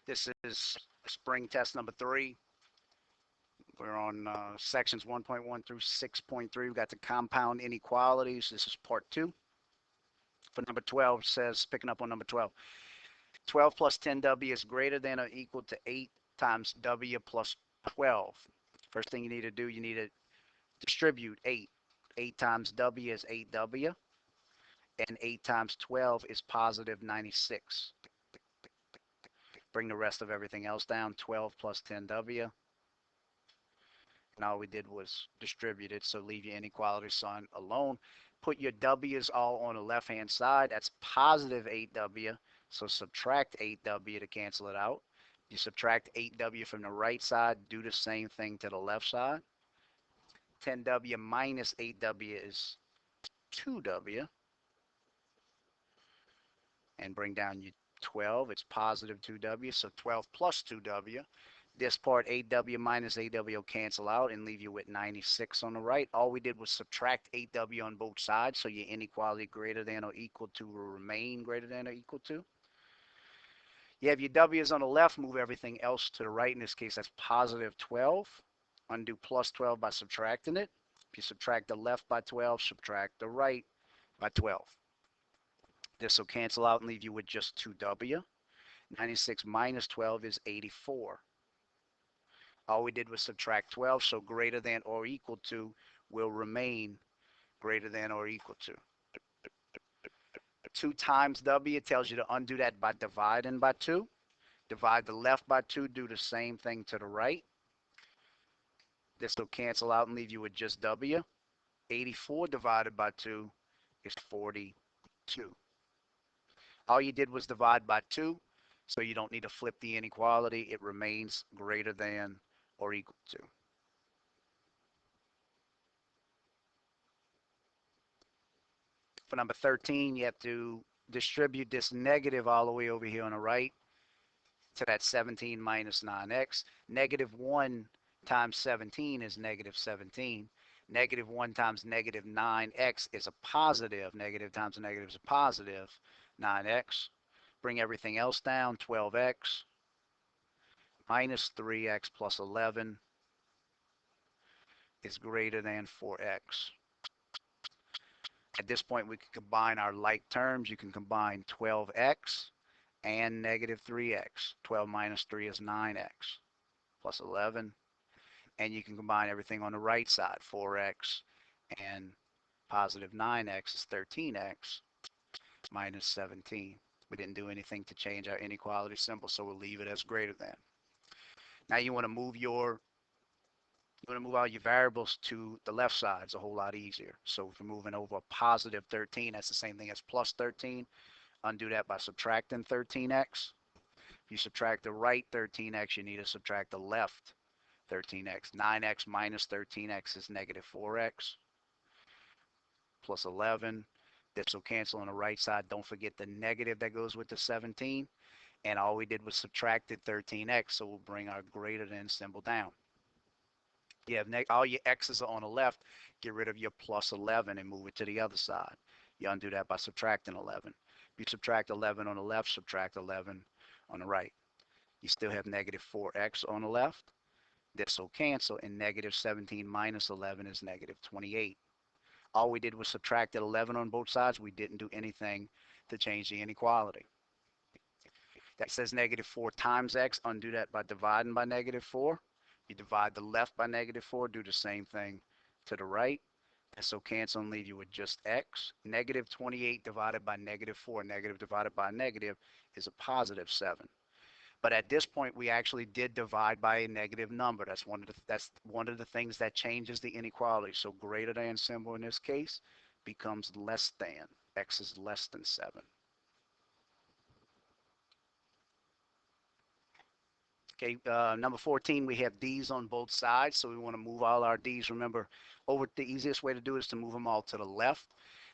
This is spring test number 3. We're on sections 1.1 through 6.3. We've got the compound inequalities. This is part 2. For number 12, says, picking up on number 12, 12 plus 10w is greater than or equal to 8 times w plus 12. First thing you need to do, you need to distribute 8. 8 times w is 8w, and 8 times 12 is positive 96. Bring the rest of everything else down. 12 plus 10w. And all we did was distribute it, so leave your inequality sign alone. Put your w's all on the left-hand side. That's positive 8w, so subtract 8w to cancel it out. You subtract 8w from the right side, do the same thing to the left side. 10w minus 8w is 2w. And bring down your 12, it's positive 2w, so 12 plus 2w. This part, 8w minus 8w will cancel out and leave you with 96 on the right. All we did was subtract 8w on both sides, so your inequality greater than or equal to will remain greater than or equal to. You have your w's on the left, move everything else to the right. In this case, that's positive 12. Undo plus 12 by subtracting it. If you subtract the left by 12, subtract the right by 12. This will cancel out and leave you with just 2w. 96 minus 12 is 84. All we did was subtract 12, so greater than or equal to will remain greater than or equal to. 2 times w tells you to undo that by dividing by 2. Divide the left by 2, do the same thing to the right. This will cancel out and leave you with just w. 84 divided by 2 is 42. All you did was divide by 2, so you don't need to flip the inequality. It remains greater than or equal to. For number 13, you have to distribute this negative all the way over here on the right to that 17 minus 9x. Negative 1 times 17 is negative 17. Negative 1 times negative 9x is a positive. Negative times a negative is a positive 9x. Bring everything else down. 12x minus 3x plus 11 is greater than 4x. At this point, we can combine our like terms. You can combine 12x and negative 3x. 12 minus 3 is 9x plus 11. And you can combine everything on the right side. 4x and positive 9x is 13x minus 17. We didn't do anything to change our inequality symbol, so we'll leave it as greater than. Now you want to move all your variables to the left side. It's a whole lot easier. So if you're moving over a positive 13, that's the same thing as plus 13. Undo that by subtracting 13x. If you subtract the right 13x, you need to subtract the left 13x. 9x minus 13x is negative 4x plus 11. This will cancel on the right side. Don't forget the negative that goes with the 17. And all we did was subtracted 13x, so we'll bring our greater than symbol down. You have all your x's are on the left. Get rid of your plus 11 and move it to the other side. You undo that by subtracting 11. If you subtract 11 on the left, subtract 11 on the right. You still have negative 4x on the left. This will cancel, and negative 17 minus 11 is negative 28. All we did was subtracted 11 on both sides. We didn't do anything to change the inequality. That says negative 4 times x. Undo that by dividing by negative 4. You divide the left by negative 4. Do the same thing to the right. This will cancel and leave you with just x. Negative 28 divided by negative 4. Negative divided by negative is a positive 7. But at this point, we actually did divide by a negative number. That's one of the things that changes the inequality. So greater than symbol in this case becomes less than. X is less than 7. Okay, number 14, we have d's on both sides, so we want to move all our d's. Remember, the easiest way to do it is to move them all to the left.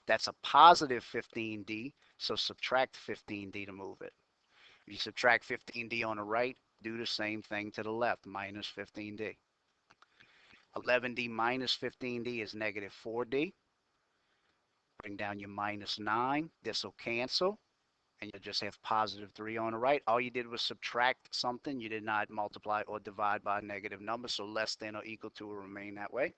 That's a positive 15d, so subtract 15d to move it. If you subtract 15d on the right, do the same thing to the left, minus 15d. 11d minus 15d is negative 4d. Bring down your minus 9. This will cancel, and you'll just have positive 3 on the right. All you did was subtract something. You did not multiply or divide by a negative number, so less than or equal to will remain that way.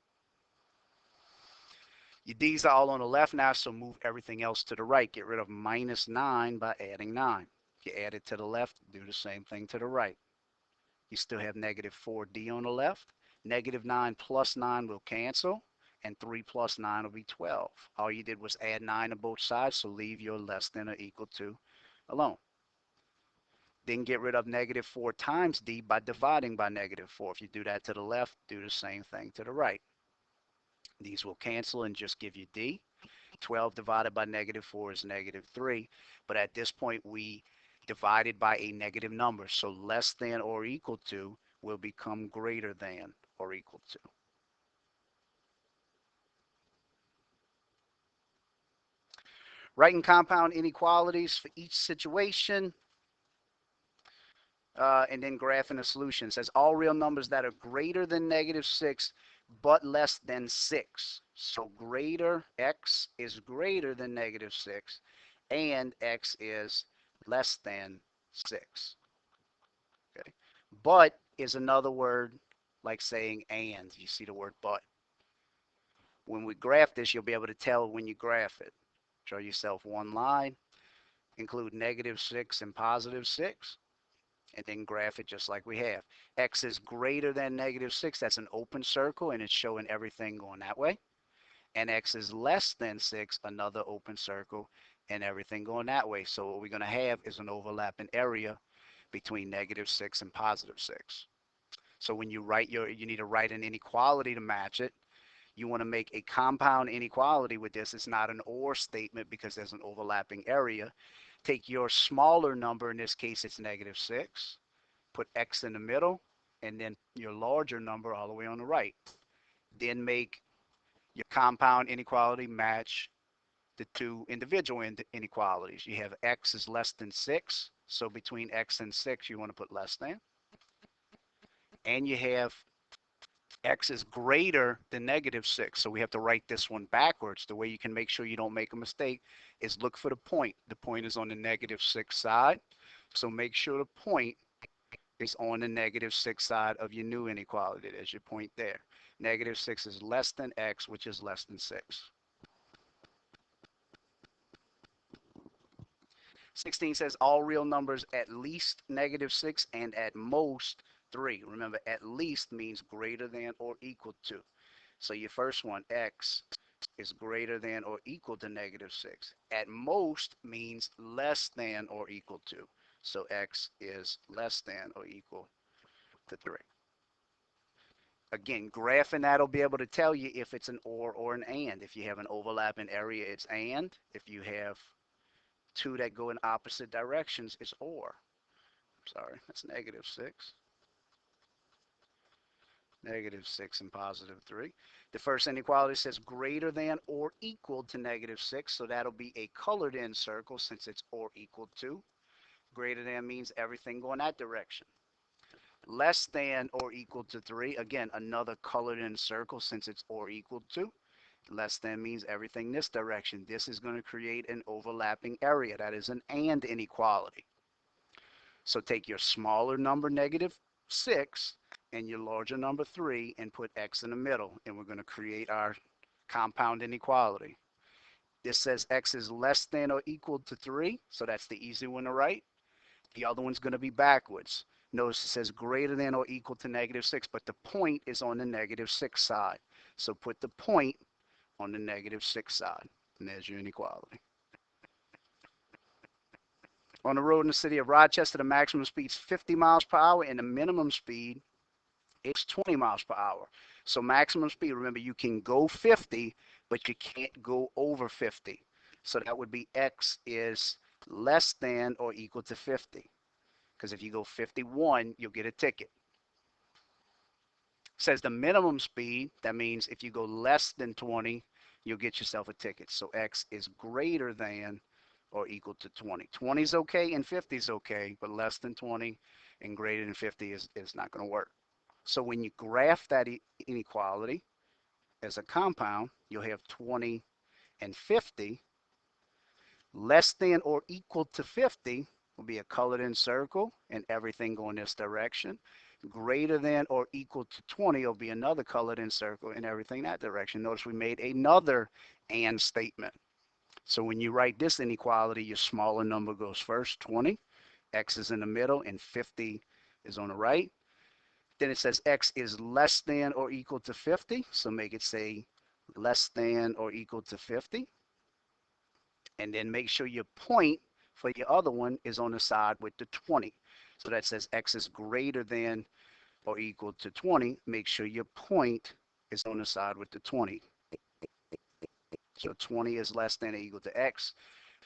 Your d's are all on the left now, so move everything else to the right. Get rid of minus 9 by adding 9. You add it to the left, do the same thing to the right. You still have negative 4d on the left. Negative 9 plus 9 will cancel, and 3 plus 9 will be 12. All you did was add 9 to both sides, so leave your less than or equal to alone. Then get rid of negative 4 times d by dividing by negative 4. If you do that to the left, do the same thing to the right. These will cancel and just give you d. 12 divided by negative 4 is negative 3. But at this point, we divided by a negative number. So less than or equal to will become greater than or equal to. Writing compound inequalities for each situation. And then graphing the solution. It says all real numbers that are greater than negative 6 but less than 6. So greater, x is greater than negative 6, and x is less than 6. Okay. But is another word like saying and. You see the word but. When we graph this, you'll be able to tell when you graph it. Draw yourself one line, include negative 6 and positive 6. And then graph it just like we have. X is greater than negative 6. That's an open circle, and it's showing everything going that way. And x is less than 6, another open circle, and everything going that way. So what we're going to have is an overlapping area between negative 6 and positive 6. So when you write you need to write an inequality to match it. You want to make a compound inequality with this. It's not an or statement because there's an overlapping area. Take your smaller number, in this case it's negative 6, put x in the middle, and then your larger number all the way on the right. Then make your compound inequality match the two individual inequalities. You have x is less than 6, so between x and 6 you want to put less than. And you have x is greater than negative 6, so we have to write this one backwards. The way you can make sure you don't make a mistake is look for the point. The point is on the negative 6 side, so make sure the point is on the negative 6 side of your new inequality. There's your point there. Negative 6 is less than x, which is less than 6. 16 says all real numbers at least negative 6 and at most 3. Remember, at least means greater than or equal to. So your first one, x, is greater than or equal to negative 6. At most means less than or equal to. So x is less than or equal to 3. Again, graphing that will be able to tell you if it's an or an and. If you have an overlapping area, it's and. If you have two that go in opposite directions, it's or. Sorry, that's negative 6. Negative 6 and positive 3. The first inequality says greater than or equal to negative 6, so that'll be a colored in circle since it's or equal to. Greater than means everything going that direction. Less than or equal to 3, again, another colored in circle since it's or equal to. Less than means everything this direction. This is going to create an overlapping area. That is an and inequality. So take your smaller number, negative 6, and your larger number 3, and put x in the middle, and we're going to create our compound inequality. This says x is less than or equal to 3, so that's the easy one to write. The other one's going to be backwards. Notice it says greater than or equal to negative 6, but the point is on the negative 6 side. So put the point on the negative 6 side, and there's your inequality. On the road in the city of Rochester, the maximum speed is 50 miles per hour, and the minimum speed is 20 miles per hour. So maximum speed, remember, you can go 50, but you can't go over 50. So that would be x is less than or equal to 50. Because if you go 51, you'll get a ticket. It says the minimum speed, that means if you go less than 20, you'll get yourself a ticket. So x is greater than or equal to 20. 20 is okay and 50 is okay, but less than 20 and greater than 50 is not going to work. So when you graph that inequality as a compound, you'll have 20 and 50. Less than or equal to 50 will be a colored in circle and everything going this direction. Greater than or equal to 20 will be another colored in circle and everything that direction. Notice we made another and statement. So when you write this inequality, your smaller number goes first, 20. X is in the middle and 50 is on the right. Then it says X is less than or equal to 50. So make it say less than or equal to 50. And then make sure your point for your other one is on the side with the 20. So that says X is greater than or equal to 20. Make sure your point is on the side with the 20. So 20 is less than or equal to X,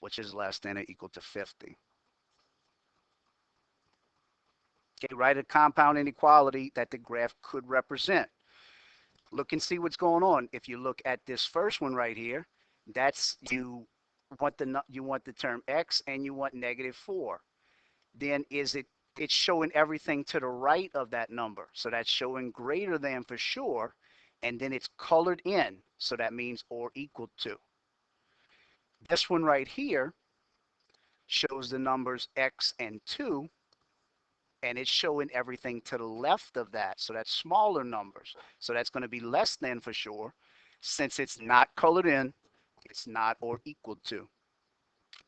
which is less than or equal to 50. Okay, write a compound inequality that the graph could represent. Look and see what's going on. If you look at this first one right here, that's you want the term X and you want -4. Then it's showing everything to the right of that number. So that's showing greater than for sure. And then it's colored in. So that means or equal to. This one right here shows the numbers X and 2. And it's showing everything to the left of that. So that's smaller numbers. So that's going to be less than for sure. Since it's not colored in, it's not or equal to.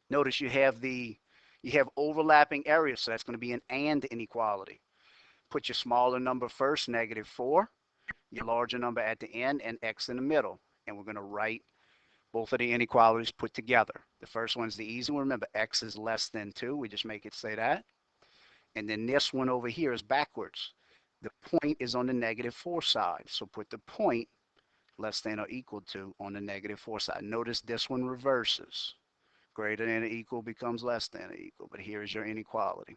Notice you have overlapping areas. So that's going to be an and inequality. Put your smaller number first, -4, your larger number at the end, and X in the middle. And we're going to write both of the inequalities put together. The first one's the easy one. Remember, X is less than 2. We just make it say that. And then this one over here is backwards. The point is on the -4 side. So put the point less than or equal to on the -4 side. Notice this one reverses. Greater than or equal becomes less than or equal. But here's your inequality.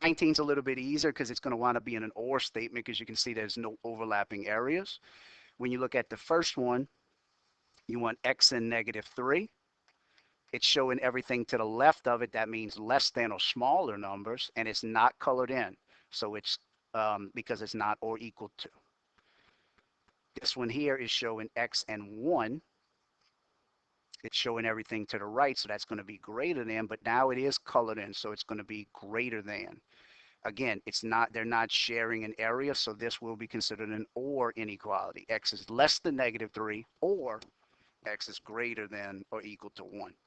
19 is a little bit easier because it's going to wind up being an or statement because you can see there's no overlapping areas. When you look at the first one, you want X in -3. It's showing everything to the left of it. That means less than or smaller numbers, and it's not colored in. So it's because it's not or equal to. This one here is showing X and 1. It's showing everything to the right, so that's going to be greater than, but now it is colored in, so it's going to be greater than. Again, they're not sharing an area, so this will be considered an or inequality. X is less than -3, or X is greater than or equal to 1.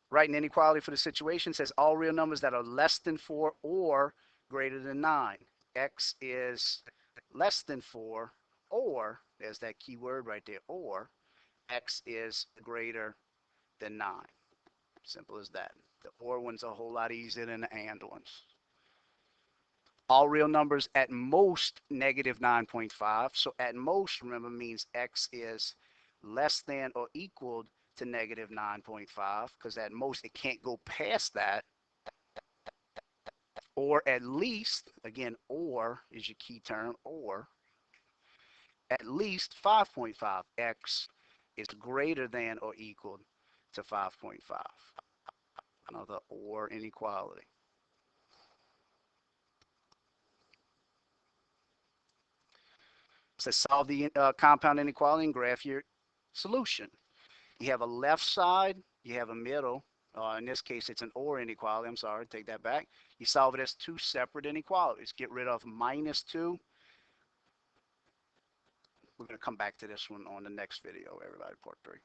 Write an inequality for the situation says all real numbers that are less than 4 or greater than 9. X is less than 4, or, there's that key word right there, or X is greater than 9. Simple as that. The or one's a whole lot easier than the and ones. All real numbers at most -9.5. So at most, remember, means X is less than or equal to -9.5, because at most it can't go past that. Or at least, again, or is your key term, or at least 5.5. X is greater than or equal to 5.5. Another or inequality. So solve the compound inequality and graph your solution. You have a left side, you have a middle. In this case, it's an or inequality. I'm sorry, take that back. You solve it as two separate inequalities. Get rid of -2. We're going to come back to this one on the next video, everybody, part 3.